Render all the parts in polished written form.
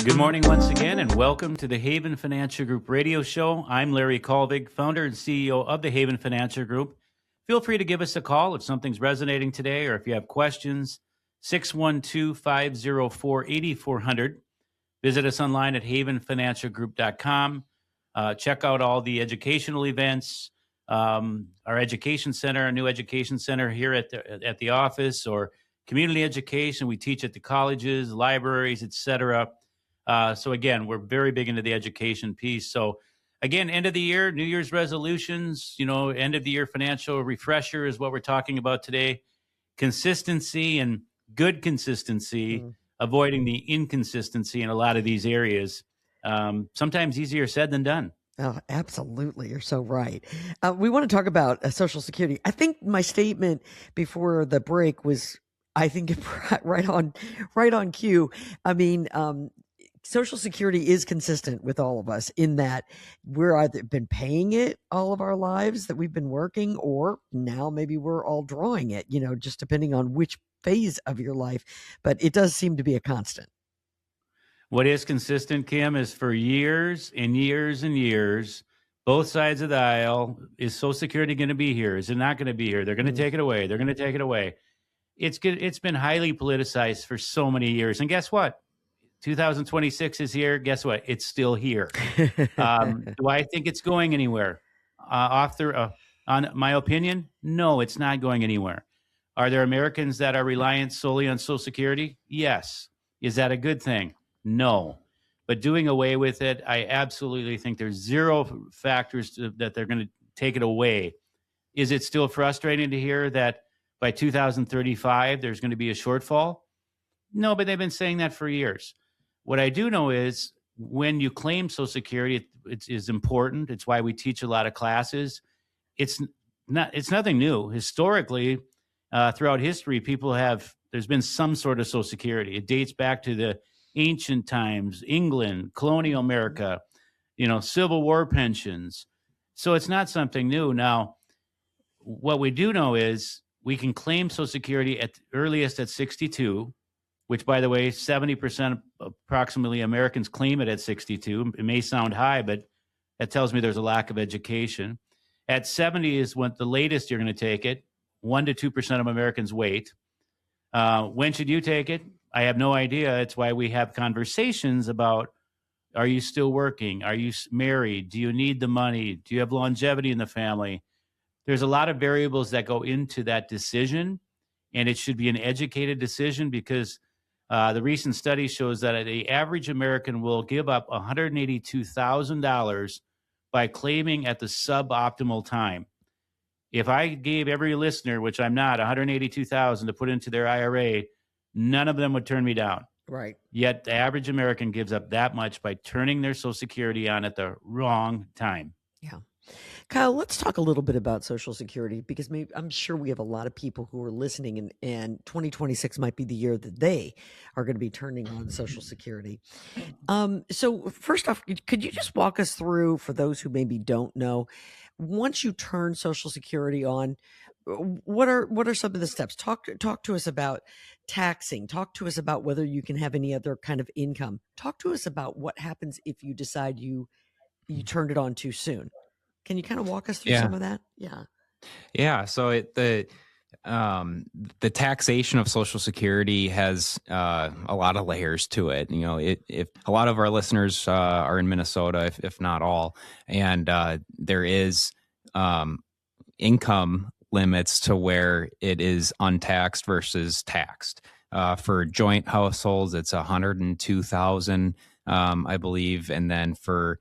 Good morning once again, and welcome to the Haven Financial Group radio show. I'm Larry Colvig, founder and CEO of the Haven Financial Group. Feel free to give us a call if something's resonating today or if you have questions, 612-504-8400. Visit us online at havenfinancialgroup.com. Check out all the educational events, our education center, our new education center here at the office, or community education. We teach at the colleges, libraries, etc. So again, we're very big into the education piece. So again, end of the year, New Year's resolutions, end of the year financial refresher is what we're talking about today. Consistency and good consistency, avoiding the inconsistency in a lot of these areas. Sometimes easier said than done. Oh, absolutely. You're so right. We want to talk about Social Security. I think my statement before the break was, I think, right on cue. I mean, Social Security is consistent with all of us in that we're either been paying it all of our lives that we've been working, or now maybe we're all drawing it, just depending on which phase of your life. But it does seem to be a constant. What is consistent, Kim, is for years and years and years, both sides of the aisle, is Social Security going to be here? Is it not going to be here? They're going to take it away. They're going to take it away. It's been highly politicized for so many years. And guess what? 2026 is here. Guess what? It's still here. Do I think it's going anywhere? On my opinion, no, it's not going anywhere. Are there Americans that are reliant solely on Social Security? Yes. Is that a good thing? No. But doing away with it, I absolutely think there's zero factors that they're going to take it away. Is it still frustrating to hear that by 2035 there's going to be a shortfall? No, but they've been saying that for years. What I do know is when you claim Social Security, it is important. It's why we teach a lot of classes. It's nothing new. Historically, throughout history, there's been some sort of Social Security. It dates back to the ancient times, England, colonial America, Civil War pensions. So it's not something new. Now, what we do know is we can claim Social Security at earliest at 62, which, by the way, 70% approximately Americans claim it at 62. It may sound high, but that tells me there's a lack of education. At 70 is when the latest you're going to take it. 1% to 2% of Americans wait. When should you take it? I have no idea. It's why we have conversations about, are you still working? Are you married? Do you need the money? Do you have longevity in the family? There's a lot of variables that go into that decision, and it should be an educated decision because the recent study shows that the average American will give up $182,000 by claiming at the suboptimal time. If I gave every listener, which I'm not, $182,000 to put into their IRA, none of them would turn me down. Right. Yet the average American gives up that much by turning their Social Security on at the wrong time. Yeah. Kyle, let's talk a little bit about Social Security because I'm sure we have a lot of people who are listening and 2026 might be the year that they are going to be turning on Social Security. So first off, could you just walk us through, for those who maybe don't know, once you turn Social Security on, what are some of the steps? Talk to us about taxing. Talk to us about whether you can have any other kind of income. Talk to us about what happens if you decide you turned it on too soon. Can you kind of walk us through some of that? Yeah. So the taxation of Social Security has a lot of layers to it. If a lot of our listeners are in Minnesota, if not all, and there is income limits to where it is untaxed versus taxed. For joint households, it's $102,000, I believe, and then for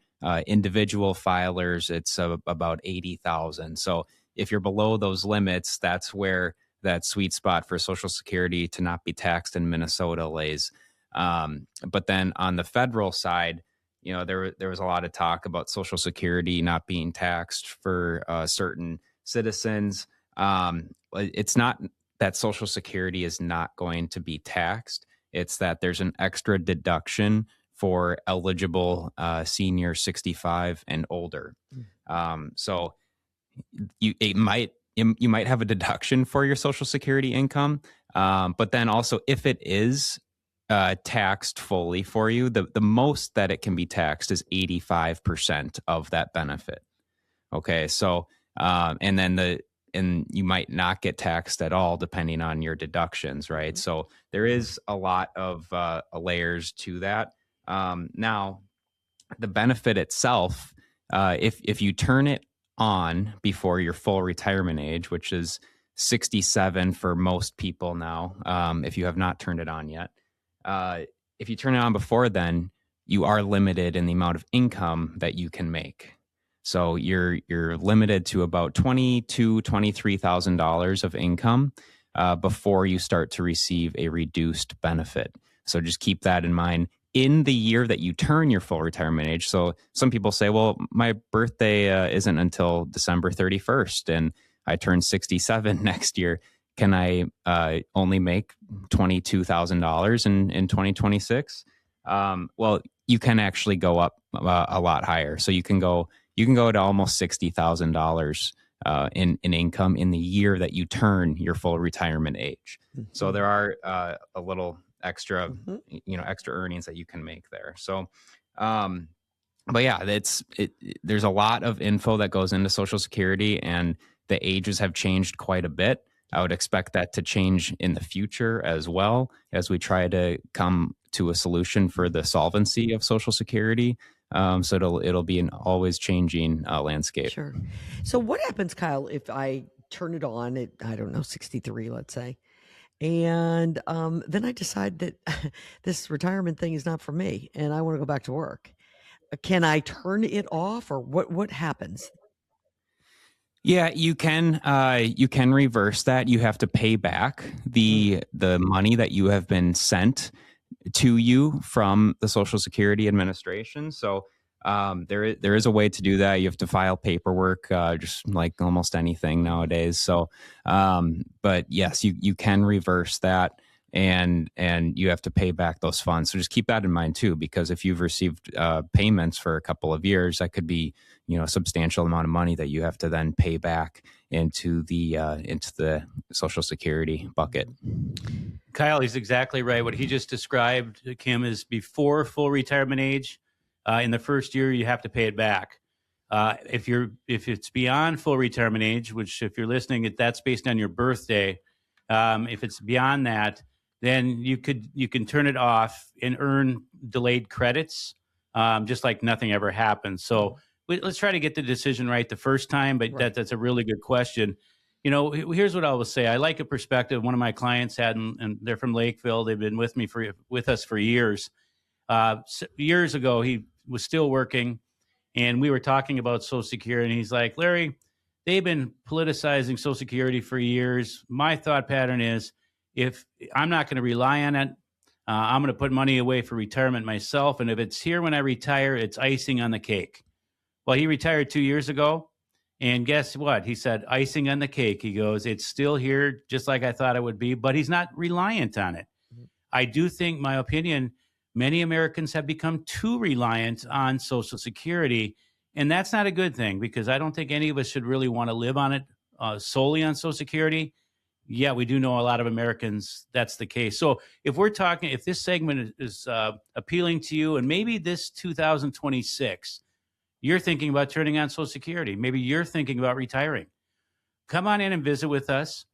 individual filers, it's about $80,000. So if you're below those limits, that's where that sweet spot for Social Security to not be taxed in Minnesota lays. But then on the federal side, there was a lot of talk about Social Security not being taxed for certain citizens. It's not that Social Security is not going to be taxed. It's that there's an extra deduction for eligible senior 65 and older. So you might have a deduction for your Social Security income, but then also if it is taxed fully for you. The most that it can be taxed is 85% of that benefit. Okay, so and then and you might not get taxed at all depending on your deductions, right? So there is a lot of layers to that. Now, the benefit itself, if you turn it on before your full retirement age, which is 67 for most people now, if you have not turned it on yet, uh, if you turn it on before then, you are limited in the amount of income that you can make. So you're limited to about $23,000 of income before you start to receive a reduced benefit. So just keep that in mind in the year that you turn your full retirement age. So some people say, well, my birthday isn't until December 31st and I turn 67 next year. Can I only make $22,000 in 2026? Well, you can actually go up a lot higher. So you can go to almost $60,000 in income in the year that you turn your full retirement age. So there are a little extra, extra earnings that you can make there. So, but yeah, there's a lot of info that goes into Social Security, and the ages have changed quite a bit. I would expect that to change in the future as well as we try to come to a solution for the solvency of Social Security. So it'll be an always changing landscape. Sure. So what happens, Kyle, if I turn it on at, I don't know, 63, let's say, and then I decide that this retirement thing is not for me and I want to go back to work? Can I turn it off, or what happens? Yeah, you can reverse that. You have to pay back the money that you have been sent to you from the Social Security Administration. So there is a way to do that. You have to file paperwork, just like almost anything nowadays. So, but yes, you can reverse that, and you have to pay back those funds. So just keep that in mind too, because if you've received payments for a couple of years, that could be a substantial amount of money that you have to then pay back into the Social Security bucket. Kyle, he's exactly right. What he just described, Kim, is before full retirement age. In the first year, you have to pay it back. If it's beyond full retirement age, which if you're listening, that's based on your birthday. If it's beyond that, then you can turn it off and earn delayed credits, just like nothing ever happened. So let's try to get the decision right the first time. But Right. that's a really good question. Here's what I will say. I like a perspective one of my clients had, and they're from Lakeville. They've been with us for years. Years ago, he was still working, and we were talking about Social Security. And he's like, Larry, they've been politicizing Social Security for years. My thought pattern is, if I'm not going to rely on it, I'm going to put money away for retirement myself. And if it's here when I retire, it's icing on the cake. Well, he retired 2 years ago. And guess what? He said, icing on the cake. He goes, it's still here just like I thought it would be, but he's not reliant on it. I do think, my opinion, many Americans have become too reliant on Social Security. And that's not a good thing, because I don't think any of us should really want to live on it solely on Social Security. Yeah, we do know a lot of Americans, that's the case. So if this segment is appealing to you, and maybe this 2026, you're thinking about turning on Social Security. Maybe you're thinking about retiring. Come on in and visit with us.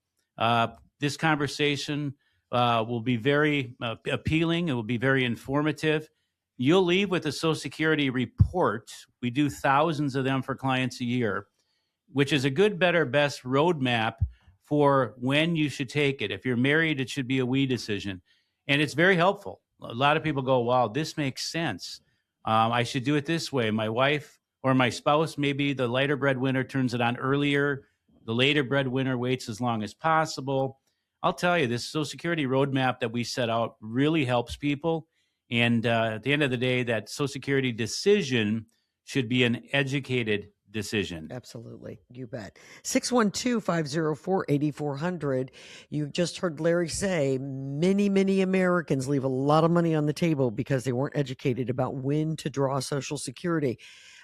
This conversation will be very appealing. It will be very informative. You'll leave with a Social Security report. We do thousands of them for clients a year, which is a good, better, best roadmap for when you should take it. If you're married, it should be a we decision. And it's very helpful. A lot of people go, wow, this makes sense. I should do it this way. My wife or my spouse, maybe the lighter breadwinner, turns it on earlier. The later breadwinner waits as long as possible. I'll tell you, this Social Security roadmap that we set out really helps people. And at the end of the day, that Social Security decision should be an educated decision. Absolutely. You bet. 612-504-8400. You just heard Larry say many Americans leave a lot of money on the table because they weren't educated about when to draw Social Security.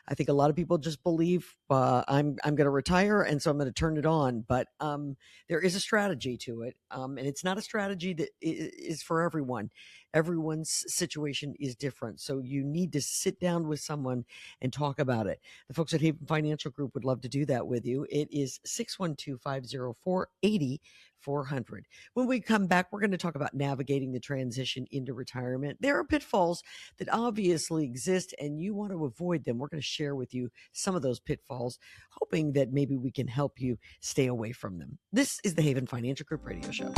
I think a lot of people just believe I'm going to retire, and so I'm going to turn it on. But there is a strategy to it, and it's not a strategy that is for everyone. Everyone's situation is different, so you need to sit down with someone and talk about it. The folks at Haven Financial Group would love to do that with you. It is 612-504-8400. When we come back, we're going to talk about navigating the transition into retirement. There are pitfalls that obviously exist, and you want to avoid them. We're going to share with you some of those pitfalls, hoping that maybe we can help you stay away from them. This is the Haven Financial Group Radio Show.